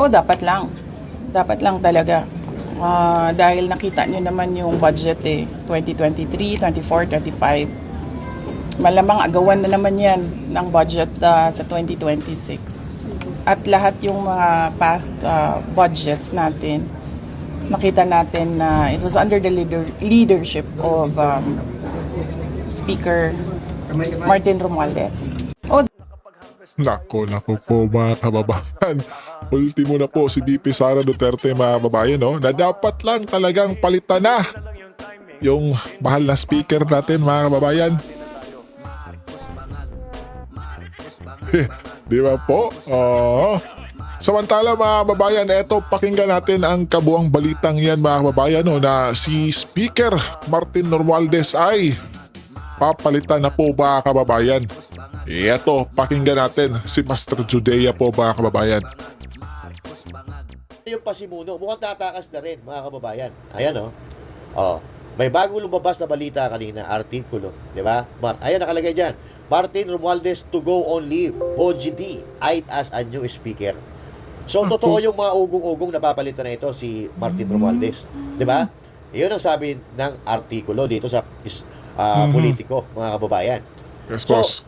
O dapat lang. Dapat lang talaga. Dahil nakita nyo naman yung budget 2023, 24, 25. Malamang agawan na naman yan ng budget sa 2026. At lahat yung mga past budgets natin, nakita natin na it was under the leadership of Speaker Martin Romualdez. Nako po mga kababayan. Ultimo na po si VP Sara Duterte mga kababayan, no? Na dapat lang talagang palitan na yung mahal na speaker natin mga kababayan. Di ba po? Oo. Samantala mga kababayan, eto pakinggan natin ang kabuang balitang yan mga kababayan, no, na si Speaker Martin Romualdez ay papalitan na po mga kababayan. Eto, pakinggan natin si Master Judea po mga kababayan. Yung pasimuno, mukhang tatakas na rin mga kababayan. Ayan o. May bagong lumabas na balita kanina, artikulo. Di ba? Ayan, nakalagay dyan. Martin Romualdez to go on leave. OGD, eyed as a new speaker. So, totoo yung mga ugong-ugong napapalitan na ito si Martin Romualdez. Di ba? Iyon ang sabi ng artikulo dito sa politiko, mga kababayan. Yes, So, boss.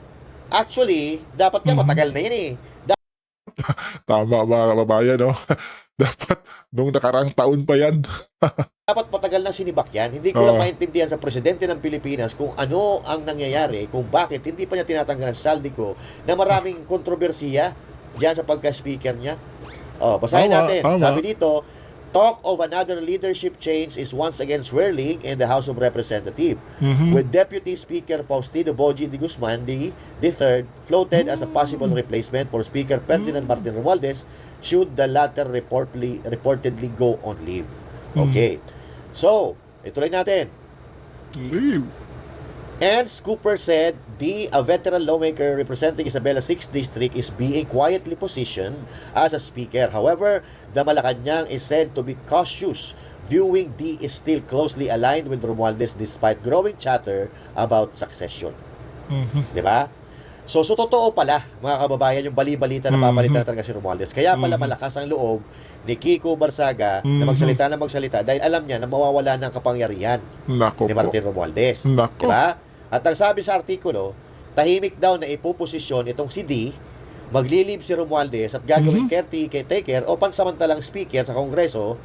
actually, dapat nga matagal na yan eh. Tama mga kababayan, no? Dapat nung nakarang taon pa yan. Dapat matagal na sinibak yan. Hindi ko lang maintindihan sa presidente ng Pilipinas kung ano ang nangyayari, kung bakit hindi pa niya tinatanggalan sa saldico na maraming kontrobersiya diyan sa pagka-speaker niya. Basahin natin. Sabi dito, talk of another leadership change is once again swirling in the House of Representatives, with Deputy Speaker Faustino Boji de Guzman III floated as a possible replacement for Speaker Ferdinand Martin Romualdez should the latter reportedly go on leave. Okay. So, ituloy natin. Leave. And Cooper said a veteran lawmaker representing Isabela 6th District is being quietly positioned as a speaker. However, the Malacanang is said to be cautious, viewing D is still closely aligned with Romualdez despite growing chatter about succession. Diba? So totoo pala, mga kababayan, yung bali-balita na papalitan na talaga si Romualdez. Kaya pala malakas ang loob ni Kiko Barsaga na magsalita dahil alam niya na mawawala ng kapangyarihan Nako ni Martin Romualdez. Nako. Diba? At ang sabi sa artikulo, tahimik daw na ipuposisyon itong si D, maglilib si Romualdez at gagawing caretaker o pansamantalang speaker sa Kongreso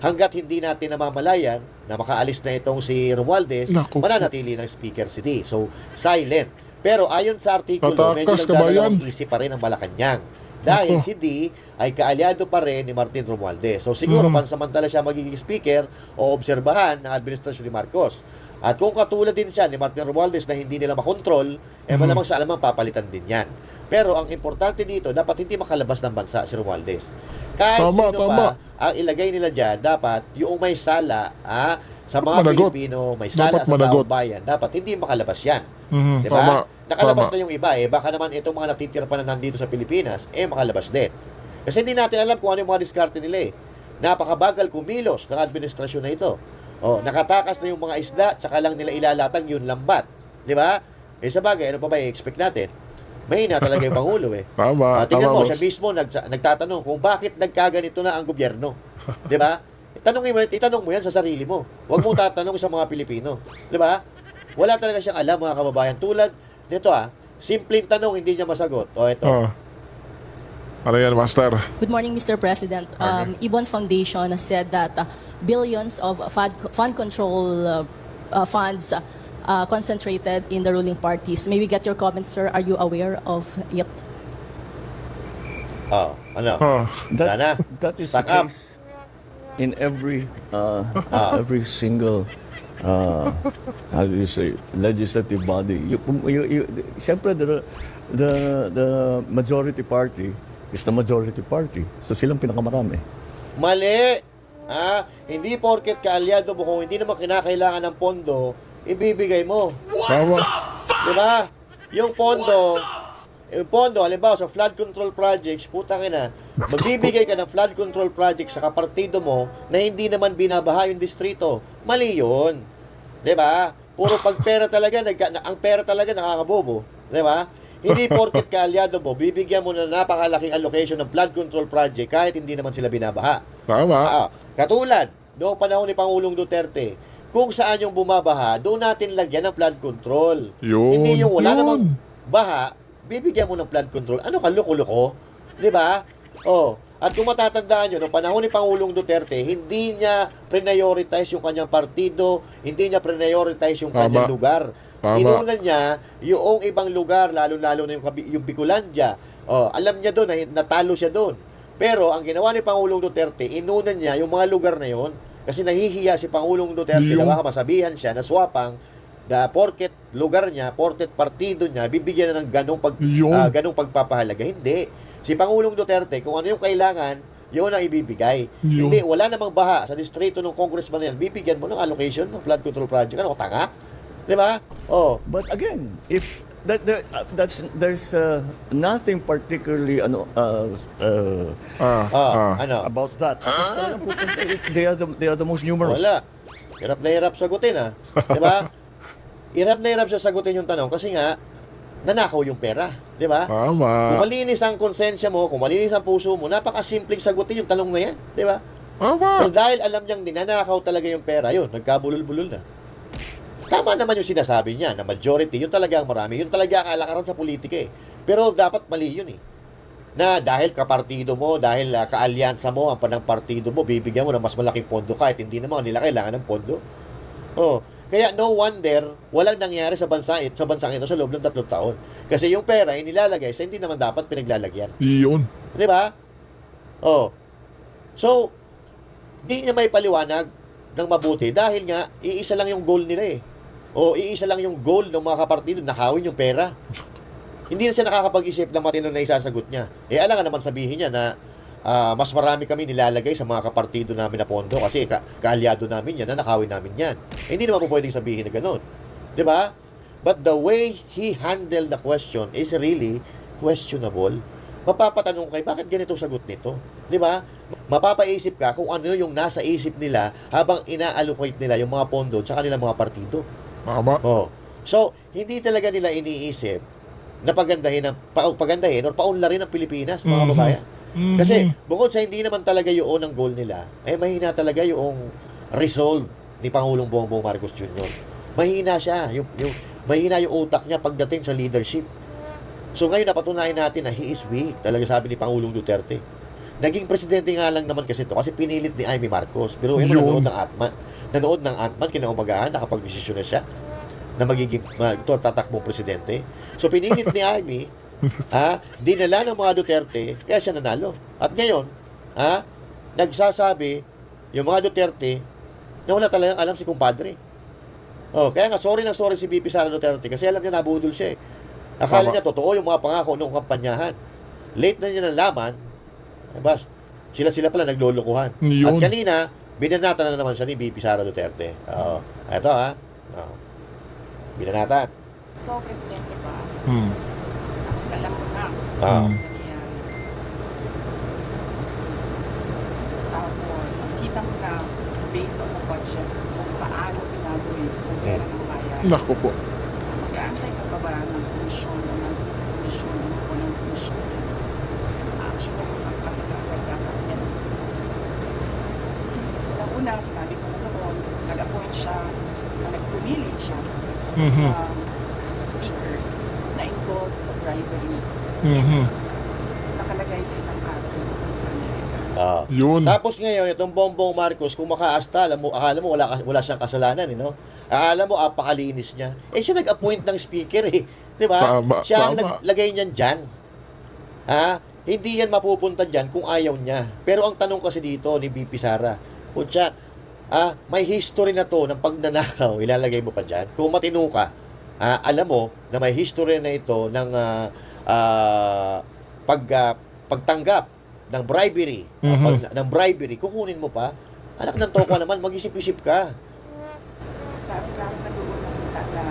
hanggat hindi natin namamalayan na makaalis na itong si Romualdez, mananatili ng speaker si D. So, silent. Pero ayon sa artikulo, medyo nagdadalawang isip pa rin ang Malacanang. Dahil si D ay kaalyado pa rin ni Martin Romualdez. So siguro pansamantala siya magiging speaker o obserbahan ng administrasyon ni Marcos. At kung katulad din siya ni Martin Romualdez na hindi nila makontrol, malamang sa alamang papalitan din yan. Pero ang importante dito, dapat hindi makalabas ng bansa si Romualdez. Kahit sino pa ang ilagay nila dyan, dapat yung may sala sa mga Pilipino, may sala sa taong bayan, dapat hindi makalabas yan. Diba? Nakalabas na yung iba baka naman itong mga natitira pa na nandito sa Pilipinas makalabas din. Kasi hindi natin alam kung ano yung mga diskarte nila Napakabagal kumilos ng administrasyon na ito. Nakatakas na yung mga isda, tsaka lang nila ilalatag yung lambat. Di ba? Sa bagay, ano pa ba i-expect natin? Mahina talaga yung Pangulo tingnan mo, siya mismo nagtatanong kung bakit nagkaganito na ang gobyerno. Di ba? Itanong mo yan sa sarili mo. Huwag mo tatanong sa mga Pilipino. Di ba? Wala talaga siyang alam, mga kababayan. Tulad nito simpleng tanong, hindi niya masagot. Ito. Ano yan, Master? Good morning, Mr. President. Ibon Foundation has said that billions of fund control funds concentrated in the ruling parties. May we get your comments, sir? Are you aware of it? Ano? That is the case in every single how do you say, legislative body. Siyempre, the majority party is the majority party. So silang pinakamarami. Mali! Hindi porket kaalyado mo, kung hindi naman kinakailangan ng pondo, ibibigay mo. Diba? Yung pondo, halimbawa sa flood control projects, putang ina, magbibigay ka ng flood control project sa kapartido mo na hindi naman binabaha yung distrito. Mali yun. Diba? Puro pagpera talaga, ang pera talaga nakakabobo. Diba? Hindi porket kaalyado mo, bibigyan mo na napakalaking allocation ng flood control project kahit hindi naman sila binabaha. Tama. Katulad, noong panahon ni Pangulong Duterte, kung saan yung bumabaha, doon natin lagyan ng flood control. Yun, Hindi yung wala yun. namang baha, bibigyan mo ng flood control. Ano ka, loko-loko? Di ba? At kung matatandaan nyo, noong panahon ni Pangulong Duterte, hindi niya prioritize yung kanyang partido, hindi niya prioritize yung Tama. kanyang lugar. Tama. Inunan niya yung ibang lugar, lalo-lalo na yung Bicolandia. Alam niya doon, natalo siya doon. Pero ang ginawa ni Pangulong Duterte, inunan niya yung mga lugar na yon kasi nahihiya si Pangulong Duterte Yung- na baka masabihan siya na swapang na porket lugar niya, porket partido niya, bibigyan na ng Yun. ganong pagpapahalaga. Hindi. Si Pangulong Duterte, kung ano yung kailangan, yun ang ibibigay. Yun. Hindi, wala namang baha sa distrito ng congressman na yan. Bibigyan mo ng allocation ng flood control project. Ano, tanga? Di ba? But again, if there's nothing particularly ano? about that. They are the most numerous. Wala. Hirap na hirap sagutin, Di ba? Hirap na hirap siya sagutin yung tanong kasi nga, nanakaw yung pera. Di ba? Kung Tama. malinis ang konsensya mo, kung malinis ang puso mo, napakasimpleng sagutin yung tanong na yan. Di ba? Tama. Pero dahil alam niyang ninanakaw talaga yung pera, yun, nagkabulol-bulol na. Tama naman yung sinasabi niya na majority, yun talaga ang marami. Yun talaga ang kalakaran sa politika eh. Pero dapat mali yun eh. Na dahil kapartido mo, dahil kaalyansa mo, ang panang partido mo, bibigyan mo ng mas malaking pondo kahit hindi naman nila kailangan ng pondo. Kaya no wonder, walang nangyari sa bansang ito sa loob ng 3 taon. Kasi yung pera ay nilalagay sa hindi naman dapat pinaglalagyan. Yun. Di ba? So, di niya may paliwanag ng mabuti dahil nga, iisa lang yung goal nila eh. Iisa lang yung goal ng mga kapartido, nakawin yung pera. Hindi na siya nakakapag-isip ng matino na isasagot niya. Alam nga naman sabihin niya na mas marami kami nilalagay sa mga kapartido namin na pondo kasi kaalyado namin yan, na nakawin namin yan. Hindi naman po pwedeng sabihin na gano'n. Di ba? But the way he handled the question is really questionable. Mapapatanong kay, bakit ganito sagot nito? Di ba? Mapapaisip ka kung ano yung nasa isip nila habang ina-allocate nila yung mga pondo tsaka nilang mga partido. Tama. So, hindi talaga nila iniisip na pagandahin or paunlarin ang Pilipinas, mga babayan. Kasi bukod sa hindi naman talaga yun ang goal nila, mahina talaga yung resolve ni Pangulong Bongbong Marcos Jr. Mahina siya. Mahina yung utak niya pagdating sa leadership. So ngayon napatunayan natin na he is weak, talaga sabi ni Pangulong Duterte. Naging presidente nga lang naman kasi ito kasi pinilit ni Amy Marcos. Pero Yun. nanood ng Antman, kinaumagahan, nakapag-desisyon na siya na magiging tatakbong presidente. So pinilit ni Amy, dinala ng mga Duterte, kaya siya nanalo. At ngayon, nagsasabi yung mga Duterte na wala talagang alam si kumpadre. Kaya nga sorry si VP Sara Duterte kasi alam niya nabudol siya eh. Akala Tama. niya totoo yung mga pangako noong kampanyahan. Late na niya nalaman, sila pala naglolokohan. Yun. At kanina, binanatan na naman siya ni VP Sara Duterte. Eto binanatan. Ikaw, Presidente ba? Hmm. Tapos alam mo na. Ah. Ganyan. Tapos, nakita mo na based on the budget kung paano ginagawin kung pera ng bayan. Naku po. Mag-aantay ka pa ba ng komisyon o ng komisyon o ng komisyon? Actually, magpasagagad dapat yan. Una, sinabi ko na noon, nag-appoint siya, nagpumili siya speaker na involved sa bribery. Nakalagay sa isang kaso doon sa Amerika. Yun. Tapos ngayon, itong Bongbong Marcos, kung makaasta, akala mo wala siyang kasalanan, Akala mo, apakalinis niya. Siya nag-appoint ng speaker, Di ba? Tama, Siya ang tama. naglagay niyan dyan. Hindi yan mapupunta dyan kung ayaw niya. Pero ang tanong kasi dito ni BP Sara, Pucha, may history na to ng pagnanakaw, ilalagay mo pa dyan. Kung matino ka, alam mo na may history na ito ng pagtanggap ng bribery, ng bribery, kukunin mo pa. Anak ng toko naman, mag-isip-isip ka. Klaro na doon nakita na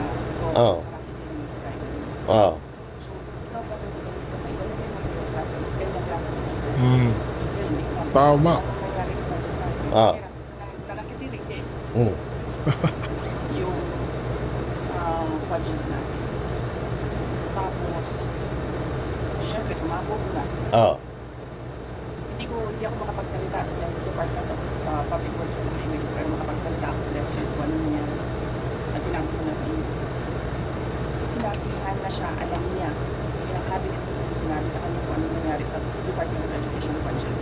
Oo. sa nakikinig sa bribery. So, ikaw ba, Presidente, kung may ilagay mo yung klase, ganyan klase speaker, hindi ko alam. Tama. So, anong nangyari sa budget natin? Ah. Kaya, nakakitirig Mm. yung budget natin. Tapos, Tapos, syempre, sumabog na. Oh. Hindi ako makapagsalita sa Department of Public Works and Highways, pero makapagsalita ako sa DepEd kung ano nangyari. At sinabi ko na sa inyo. Sinabihan na siya, alam niya. Yung cabinet meeting sinabi sa kanya kung ano nangyari sa Department of Education budget.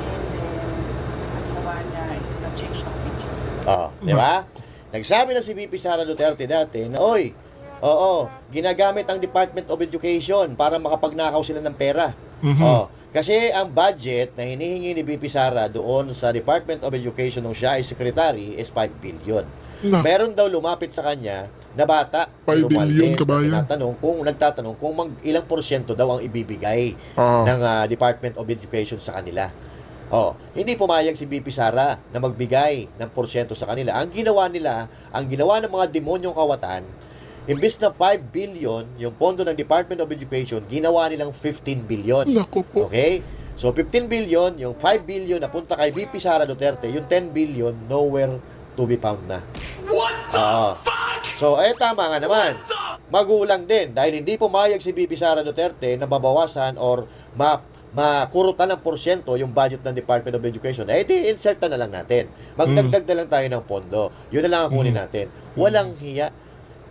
And then, ang ginawa niya is nag-change the picture. Di ba? Nagsabi na si VP Sara Duterte dati na, oy, ginagamit ang Department of Education para makapagnakaw sila ng pera. Kasi ang budget na hinihingi ni VP Sara doon sa Department of Education nung siya ay secretary is 5 billion. Meron daw lumapit sa kanya na bata, 5 billion, kabayan. Nagtatanong kung ilang porsyento daw ang ibibigay ng Department of Education sa kanila. Hindi pumayag si VP Sara na magbigay ng porsyento sa kanila. Ang ginawa ng mga demonyong kawatan, imbis na 5 billion, yung pondo ng Department of Education, ginawa nilang 15 billion. Naku po. Okay? So, 15 billion, yung 5 billion na punta kay VP Sara Duterte, yung 10 billion, nowhere to be found na. What the fuck? So, tama nga naman. Magulang din, dahil hindi pumayag si VP Sara Duterte na babawasan or makurutan ng porsyento yung budget ng Department of Education. Di-insert na lang natin. Magdagdag na lang tayo ng pondo. Yun na lang ang kunin natin. Walang hiya.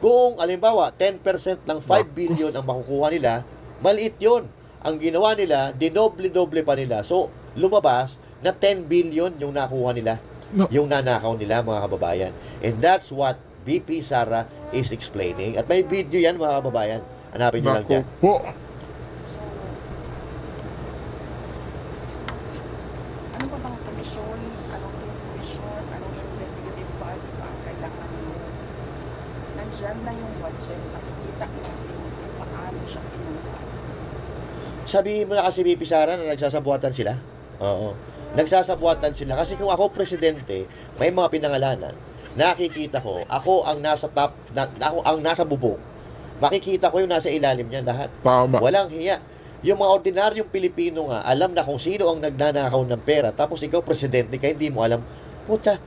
Kung, alimbawa, 10% ng 5 billion ang makukuha nila, maliit yun. Ang ginawa nila, dinoble-doble pa nila. So, lumabas na 10 billion yung nakuha nila. Yung nanakaw nila, mga kababayan. And that's what VP Sara is explaining. At may video yan, mga kababayan. Hanapin nyo lang Naku dyan. po. Ano ba bang komisyon? Anong komisyon? Anong investigative body ba ang kailangan mo? Nandyan na yung budget. Nakikita natin kung paano siya kinuha. Sabihin mo na kasi VP Sara na nagsasabuatan sila. Oo. Nagsasabuatan sila. Kasi kung ako presidente, may mga pinangalanan. Nakikita ko, ako ang nasa top, ako ang nasa bubong. Makikita ko yung nasa ilalim niya lahat. Tama. Walang hiya. Yung mga ordinaryong Pilipino nga, alam na kung sino ang nagnanakaw ng pera. Tapos ikaw, presidente ka, hindi mo alam. Puta,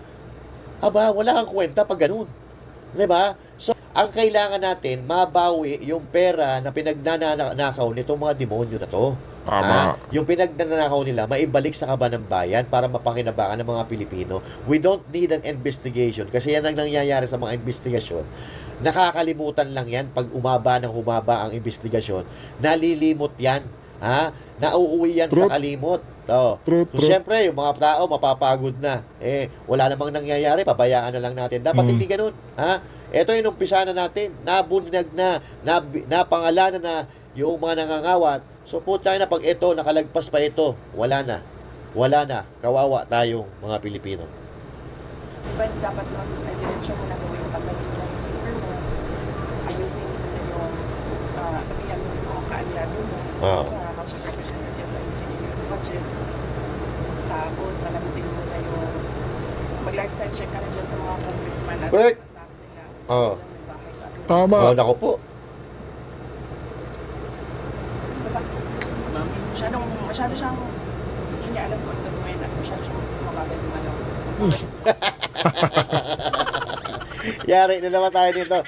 wala kang kwenta pag ganun. Diba? So, ang kailangan natin, mabawi yung pera na pinagnanakaw nitong mga demonyo na to. Tama. Yung pinagnanakaw nila, maibalik sa kaban ng bayan para mapakinabangan ng mga Pilipino. We don't need an investigation kasi yan ang nangyayari sa mga investigasyon. Nakakalimutan lang yan pag humaba ang investigasyon. Nalilimot yan. Nauuwi yan sa kalimot. True. So, siyempre, yung mga tao mapapagod na. Wala namang nangyayari, pabayaan na lang natin. Dapat hindi ganun. Ito yung umpisa na natin. Nabunag na, napangalanan na yung mga nangangawat. So, putya na, pag ito, nakalagpas pa ito, wala na. Kawawa tayong mga Pilipino. Diba dapat nun, ay diretsyon mo na gawin yung tanggalin mo yung speaker mo, ayusin mo na yung, sabihan mo yung mga kaalyado mo sa House of Representatives, ayusin mo yung budget. Tapos, nalamutin mo na yung, mag-lifestyle check ka na dyan sa mga congressman at Correct. sa staff nila. Oo. Dyan may bahay sa atin. Tama. Nako po. Diba? Masyado siyang, hindi niya alam kung ano gawin at masyado siyang mabagal lumalaw. Yari na naman tayo nito.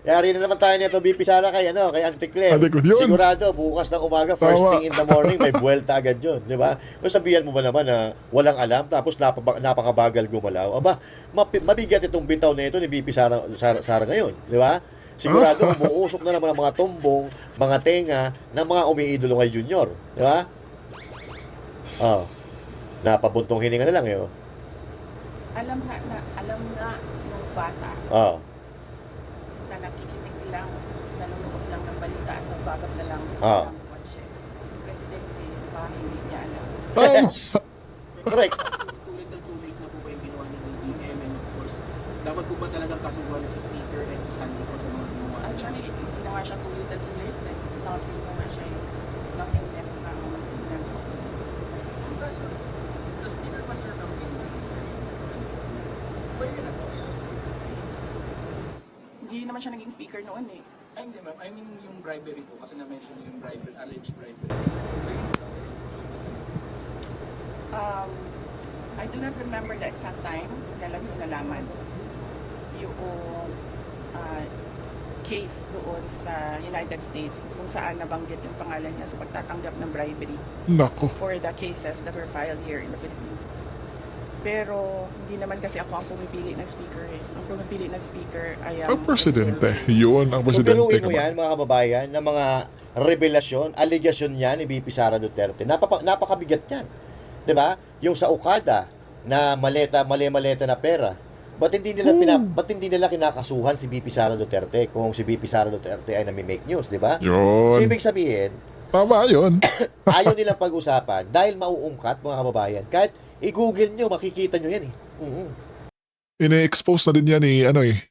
Yari na naman tayo nito. BP Sara kay Auntie Clem. Auntie Clem, yun. Sigurado, bukas ng umaga, first Tama. thing in the morning, may buwelta agad yun. Di ba? Kung sabihan mo ba naman na walang alam, tapos napakabagal gumalaw, mabigat itong bitaw na ito ni BP Sara ngayon. Di ba? Sigurado, umuusok na naman ang mga tumbong, mga tenga, ng mga umiidolo kay Junior. Di ba? Napabuntong hininga na lang yun. Alam nga nung bata na nakikinig lang, nanonood lang ng balita at nagbabasa lang ng budget. Presidente, hindi niya alam. Correct. Tulit na po ba yung ginawa ng EDM and of course, dapat po ba talagang kasubuan si Speaker and si Sandy ko sa mga gumawa? Actually, hindi na nga siya tulit. Nothing na nga siya nothingness na ginagawa. The Speaker was your campaign. Pwede na po yun. Hindi naman siya naging speaker noon eh. Ay, hindi ma'am. I mean yung bribery po kasi na-mention yung bribery, alleged bribery. I do not remember the exact time kailan ko nalaman yung case doon sa United States kung saan nabanggit yung pangalan niya sa pagtatanggap ng bribery Nako. for the cases that were filed here in the Philippines. Pero hindi naman kasi ako ang pumipili ng speaker eh. Ang pumipili ng speaker ay Ang presidente. Yun, ang So, presidente. biruin mo naman. yan, mga kababayan, na mga revelasyon, allegation yan ni VP Sara Duterte. Napakabigat yan. 'Di ba? Yung sa Okada na mali-maleta na pera. Ba't hindi nila kinakasuhan si VP Sara Duterte kung si VP Sara Duterte ay nami-make news, 'di ba? So, Yun. ibig sabihin, Tama yun. ayaw nilang pag-usapan dahil mauungkat, mga kababayan. Kahit i-google nyo, makikita nyo yan eh. Ine-expose na din yan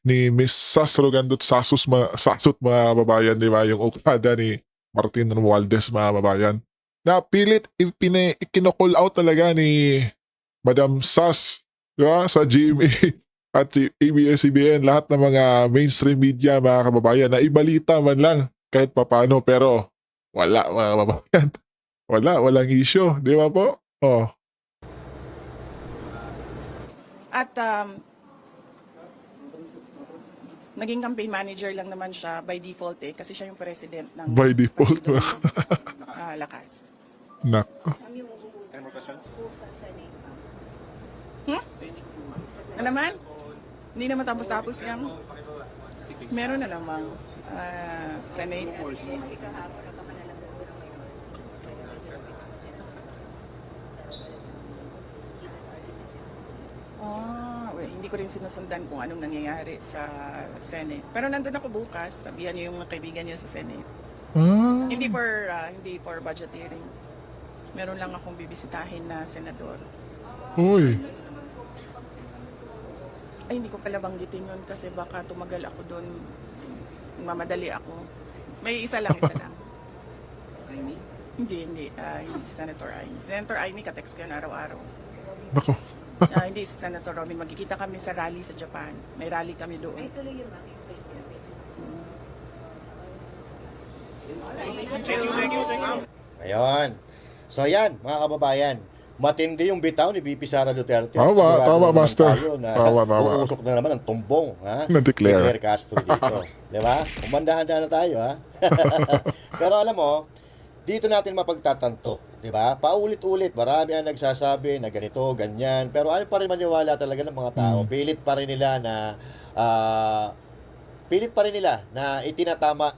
ni Miss Sas Rogandot Sasut mga babayan, di ba? Yung Okada ni Martin Romualdez mga babayan. Na pilit ikinocall out talaga ni Madam Sas, di ba? Sa GMA at si ABS-CBN, lahat ng mga mainstream media mga kababayan na ibalita man lang kahit papano, pero wala mga kababayan. Walang issue, di ba po? Oh. At naging campaign manager lang naman siya by default eh kasi siya yung president ng By default. Lakas. Nako. Ano naman? Hindi naman tapos-tapos yan. Meron na namang Senate. Hindi ko rin sinusundan kung anong nangyayari sa Senate. Pero nandun ako bukas, sabihan niyo yung mga kaibigan niyo sa Senate. Ah. Hindi for budgeteering. Meron lang akong bibisitahin na senador. Uy. Ay, hindi ko pala banggitin yun kasi baka tumagal ako doon. Mamadali ako. May isa lang. Hindi si Senator Amy. Senator Amy, katext ko yun araw-araw. Nako. Hindi si Senator Robin. Magkikita kami sa rally sa Japan. May rally kami doon. Ay, tuloy yun, ma'am. Ayun. So yan, mga kababayan. Matindi yung bitaw ni VP Sara Duterte. Tama, Sigurado tama, naman Master. tayo na Tama. uusok na naman ang tumbong, ha? Na-declare. Ni Claire Castro dito. Di ba? Umandahan-dahan na tayo, ha? Pero alam mo, dito natin mapagtatanto. Di ba? Paulit-ulit, marami ang nagsasabi na ganito, ganyan. Pero ayaw pa rin maniwala talaga ng mga tao. Pilit pa rin nila na itinatama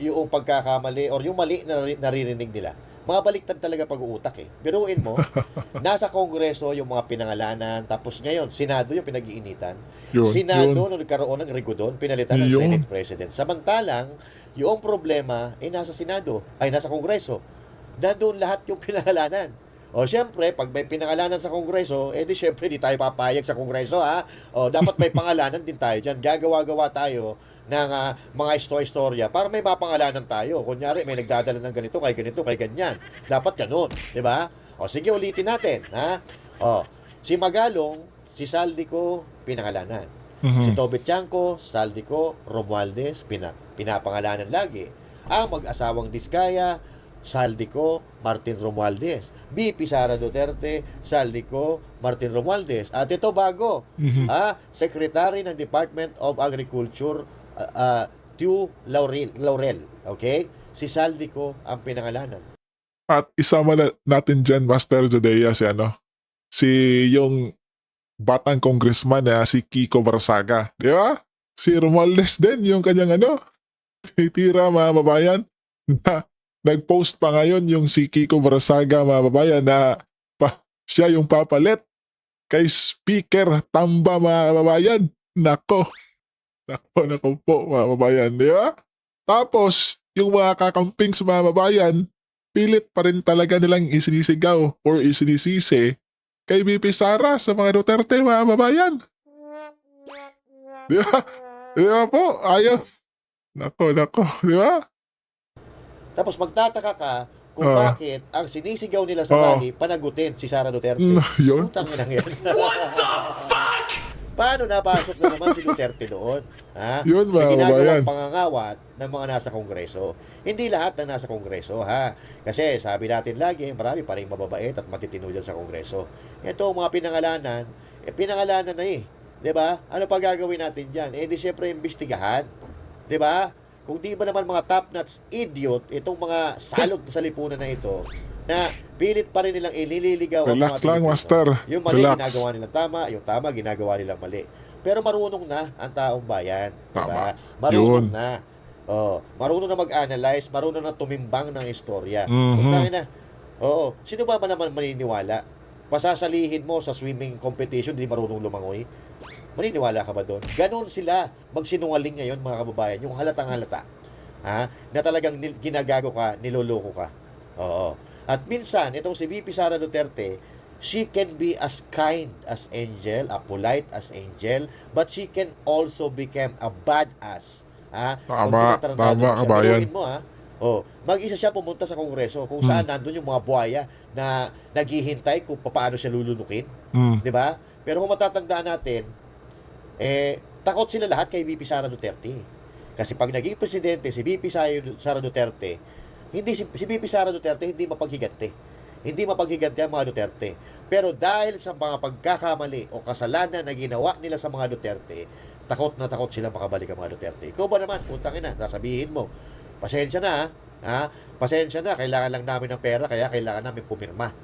yung pagkakamali or yung mali na naririnig nila. Mga baliktad talaga pag-uutak eh. Biruin mo, nasa Kongreso yung mga pinangalanan, tapos ngayon, Senado yung pinag-iinitan. Yun, Senado, yun. nung nagkaroon ng Rigodon, pinalitan ng Yun. Senate President. Samantalang, yung problema ay nasa Senado, ay nasa Kongreso. Nandun lahat yung pinangalanan. O siyempre, pag may pinangalanan sa Kongreso, di siyempre di tayo papayag sa Kongreso, ha? O dapat may pangalanan din tayo dyan. Gagawa-gawa tayo ng mga istorya para may mapangalanan tayo. Kunyari, may nagdadala ng ganito, kay ganyan. Dapat ganun, di ba? O sige, ulitin natin, ha? O, si Magalong, si Saldico, pinangalanan. Si Tobit Tiangco, Saldico, Romualdez, pinapangalanan lagi. Ang mag-asawang Diskaya, Saldico, Martin Romualdez. VP Sara Duterte, Saldico, Martin Romualdez. At ito bago, Secretary ng Department of Agriculture, Tew Laurel. Okay? Si Saldico ang pinangalanan. At isama natin dyan, Master Judea, si yung batang congressman na si Kiko Barsaga. Di ba? Si Romualdez din, yung kanyang titira mga babayan. Na, nag-post pa ngayon yung si Kiko Barsaga mga babayan na siya yung papalit kay Speaker Tamba mga babayan. Nako po mga babayan, di ba? Tapos, yung mga kakamping sa mga babayan, pilit pa rin talaga nilang isinisigaw or isinisisi kay VP Sara sa mga Duterte mga babayan. Di ba? Di ba po? Ayos. Nako, di ba? Tapos magtataka ka kung Ah. bakit ang sinisigaw nila sa rally panagutin si Sara Duterte. Yun. Utang na yan. What the fuck? Paano napasok na naman si Duterte doon? Ha? Yun, Sa mga ginagawang kababayan. pangangawat ng mga nasa Kongreso. Hindi lahat ng nasa Kongreso, ha? Kasi sabi natin lagi, marami pa rin mababait at matitino dyan sa Kongreso. Ito, mga pinangalanan, pinangalanan na eh. 'Di ba? Ano pa gagawin natin dyan? Di siyempre imbestigahan. 'Di ba? kung di ba naman mga top-notch idiot, itong mga salot sa lipunan na ito, na pilit pa rin nilang inililigaw ang Relax mga lang, Pilipino. Master. Yung mali, Relax. ginagawa nilang tama. Yung tama, ginagawa nilang mali. Pero marunong na ang taong bayan. Tama. Diba? Marunong Yun. na. Oh, marunong na mag-analyze, marunong na tumimbang ng istorya. Mhm. Pagkain na. Oo. Sino ba naman maniniwala? Pasasalihin mo sa swimming competition, hindi marunong lumangoy. Maniniwala ka ba doon? Ganon sila magsinungaling ngayon, mga kababayan. Yung halatang halata. Ha? Na talagang ginagago ka, niloloko ka. Oo. At minsan, itong si VP Sara Duterte, she can be as kind as angel, a polite as angel, but she can also become a badass. Ha? Tama, Pag tinatarantado tama, siya. kabayan. Biruin mo, ha? Oh, mag-isa siya pumunta sa Kongreso kung saan nandun yung mga buhaya na naghihintay kung paano siya lulunukin. Mm. 'Di ba? Pero kung matatandaan natin, takot sila lahat kay VP Sara Duterte. Kasi pag naging presidente si VP Sara Duterte, si VP Sara Duterte hindi mapaghiganti. Hindi mapaghiganti ang mga Duterte. Pero dahil sa mga pagkakamali o kasalanan na ginawa nila sa mga Duterte, takot na takot sila makabalik ang mga Duterte. Ikaw ba naman, putang ina, sasabihin mo, pasensya na, ha? Pasensya na, kailangan lang namin ng pera, kaya kailangan namin pumirma.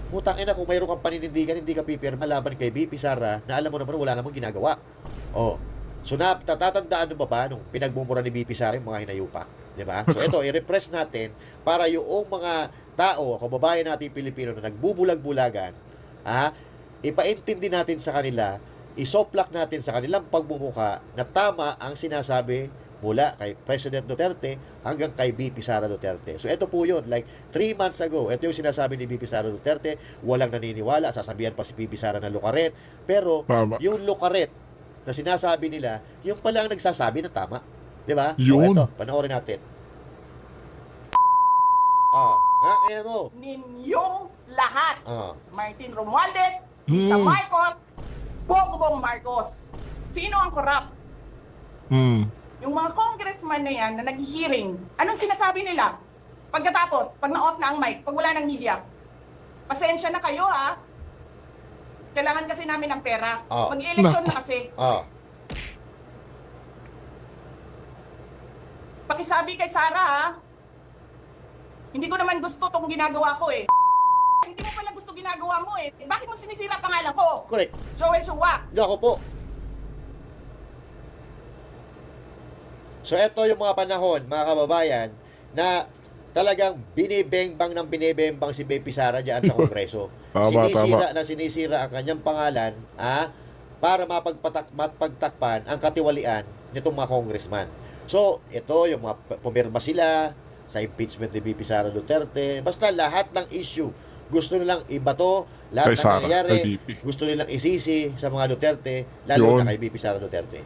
Putang ina, kung mayroon kang paninindigan, hindi ka pipirma laban kay VP Sara, na alam mo naman wala namang ginagawa. Oh. So, natatandaan mo ba nung pinagmumura ni VP Sara yung mga hinayupak? Diba? So, ito, i-repress natin para yung mga tao, kababayan natin Pilipino na nagbubulag-bulagan, ipaintindi natin sa kanila, isoplak natin sa kanilang pagmumuka na tama ang sinasabi mula kay President Duterte hanggang kay VP Sara Duterte. So, ito po yun. Like, 3 months ago, ito yung sinasabi ni VP Sara Duterte, walang naniniwala, sasabihan pa si VP Sara na lukaret. Pero, Tama. yung lukaret na sinasabi nila, yung pala ang nagsasabi na tama. Diba? Yun. So, ito, panoorin natin. Ayan mo. Ninyong lahat. Martin Romualdez, Lisa Hmm. Marcos, Bongbong Marcos. Sino ang korap? Mm. Yung mga congressman na yan na nag-hearing, anong sinasabi nila? Pagkatapos, pag na-off na ang mic, pag wala ng media, pasensya na kayo ha. Kailangan kasi namin ng pera. Mag-eleksyon na kasi. Pakisabi kay Sara ha. Hindi ko naman gusto tong ginagawa ko eh. Hindi mo pala gusto ginagawa mo eh. Bakit mo sinisira pangalan ko? Correct. Joel Chua. Ako po. So, ito yung mga panahon, mga kababayan, na talagang binibeng-bang ng binibeng-bang si VP Sara dyan sa Kongreso. Sinisira ang kanyang pangalan, para mapagtakpan ang katiwalian nitong mga congressman. So, ito yung mga pumirma sila sa impeachment ni VP Sara Duterte. Basta lahat ng issue, gusto nilang ibato, lahat Kay ng Sara, nangyayari, kay VP. gusto nilang isisi sa mga Duterte, lalo Yun. na kay VP Sara Duterte.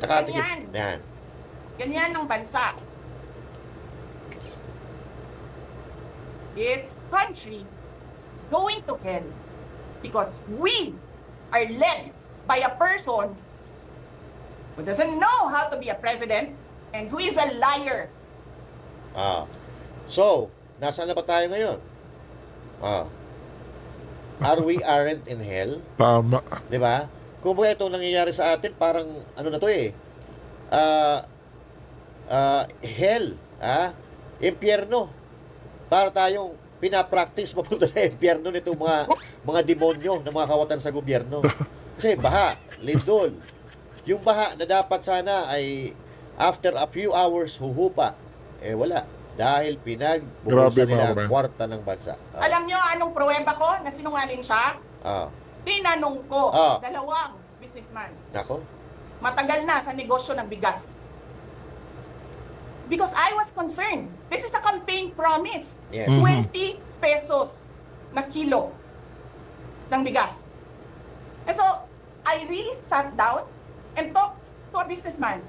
Nakatingin. Ganyan. Yan. Ganyan ang bansa. This country is going to hell because we are led by a person who doesn't know how to be a president and who is a liar. So, nasaan na ba tayo ngayon? Are we aren't in hell? Tama. Di ba? Kung ba itong nangyayari sa atin, parang ano na to hell, impyerno. Para tayong pinapractice mapunta sa impyerno nitong mga demonyo na mga kawatan sa gobyerno. Kasi baha, lindol. Yung baha na dapat sana ay after a few hours huhupa, wala. Dahil pinagbubusan Grabe, nila mga ang kabayan. kwarta ng bansa. Alam nyo anong pruweba ko na sinungaling siya? Tinanong ko, dalawang businessman. Nako. Matagal na sa negosyo ng bigas. Because I was concerned. This is a campaign promise. Yes. 20 pesos na kilo ng bigas. And so, I really sat down and talked to a businessman.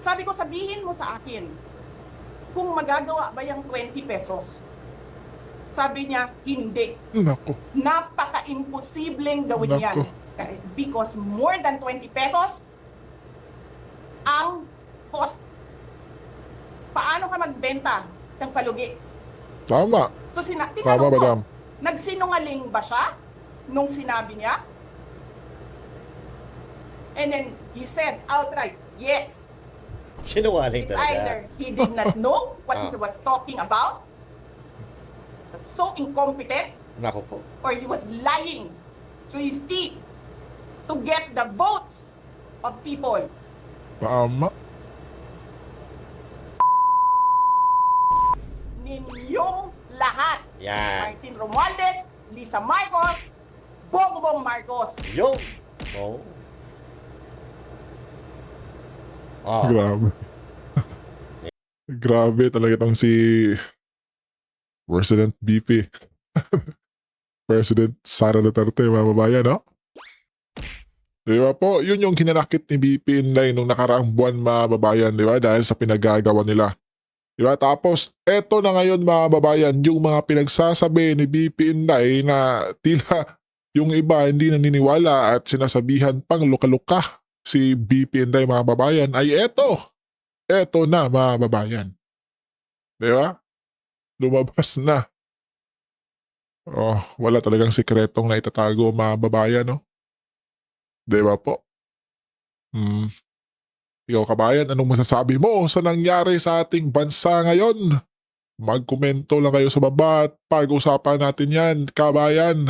Sabi ko, sabihin mo sa akin, kung magagawa ba yung 20 pesos? Sabi niya, hindi. Nako. Napaka-imposibleng gawin yan. Nako. Because more than 20 pesos ang cost. Paano ka magbenta ng palugi? Tama. So, Tama, tinanong ko, madam. nagsinungaling ba siya nung sinabi niya? And then he said outright, yes. Sinungaling It's talaga. either he did not know what he Ah. was talking about, that's so incompetent, Nako po. or he was lying through his teeth to get the votes of people. Tama. Ninyong lahat. Yan. Martin Romualdez, Lisa Marcos, Bongbong Marcos. Yung. Oh. Ah. Grabe. Grabe talaga itong si President BP. President Sara Duterte, mga babayan, no? Di ba po, yun yung kinanakit ni BP Inday nung nakaraang buwan, mga babayan, di ba? Dahil sa pinagagawa nila. Di ba? Tapos, eto na ngayon, mga babayan, yung mga pinagsasabi ni BP Inday na tila yung iba hindi naniniwala at sinasabihan pang luka-luka si BP Inday, mga babayan, ay eto. Eto na, mga babayan. Di ba? Lumabas na. Oh, wala talagang sikretong na itatago, mga babayan, no? Di ba po? Ikaw, kabayan, anong masasabi mo sa nangyari sa ating bansa ngayon? Magkomento lang kayo sa baba at pag-usapan natin yan, kabayan.